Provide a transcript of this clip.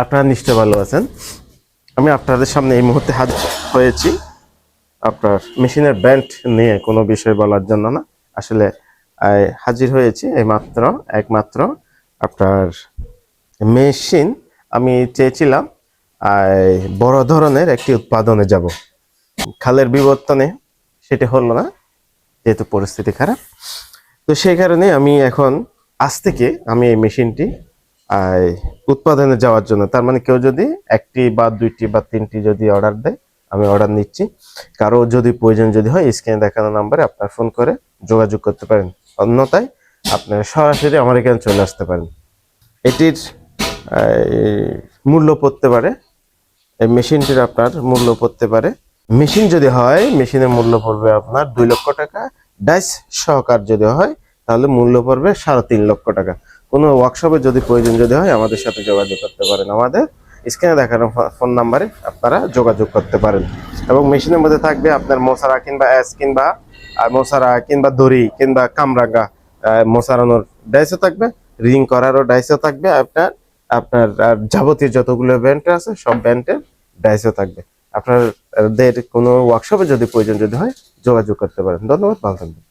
আপনারা নিশ্চয় ভালো আছেন। আমি আপনাদের সামনে এই মুহূর্তে হাজির হয়েছি আপনার মেশিনের ব্যান্ড নিয়ে কোনো বিষয় বলার জন্য না, আসলে হাজির হয়েছি একমাত্র আপনার মেশিন। আমি চেয়েছিলাম বড় ধরনের একটি উৎপাদনে যাব, খালের বিবর্তনে সেটা হলো না যেহেতু পরিস্থিতি খারাপ। তো সেই কারণে আমি এখন আজ থেকে আমি এই মেশিনটি উৎপাদনে যাওয়ার জন্য, তার মানে কেউ যদি একটি বা দুইটি বা তিনটি যদি অর্ডার দেয়, আমি অর্ডার নিচ্ছি। কারো যদি প্রয়োজন যদি হয়, স্ক্রিনে দেখানো নাম্বারে আপনার ফোন করে যোগাযোগ করতে পারেন, অন্যথায় আপনার সরাসরি আমার এখানে চলে আসতে পারেন। এটির মূল্য পড়তে পারে, এই মেশিনটির আপনার মূল্য পড়তে পারে, মেশিন যদি হয় মেশিনের মূল্য পড়বে আপনার 2 লক্ষ টাকা। ডাইস সহকার যদি হয় তাহলে মূল্য পড়বে 3.5 লক্ষ টাকা। কোনো ওয়ার্কশপে যদি প্রয়োজন যদি হয় আমাদের সাথে যোগাযোগ করতে পারেন, আমাদের স্ক্রিনে দেখানো ফোন নাম্বারে আপনারা যোগাযোগ করতে পারেন। এবং মেশিনের মধ্যে থাকবে আপনার মোসারা কিংবা মোসারা কিংবা দড়ি কিংবা কামরাঙ্গা মোসারানোর ডাইসও থাকবে, রিং করারও ডাইসও থাকবে, আপনার আপনার যাবতীয় যতগুলো ব্যান্ড আছে সব ব্যান্ডের ডাইসও থাকবে। আপনাদের কোনো ওয়ার্কশপে যদি প্রয়োজন যদি হয় যোগাযোগ করতে পারেন। ধন্যবাদ, ভালো থাকবেন।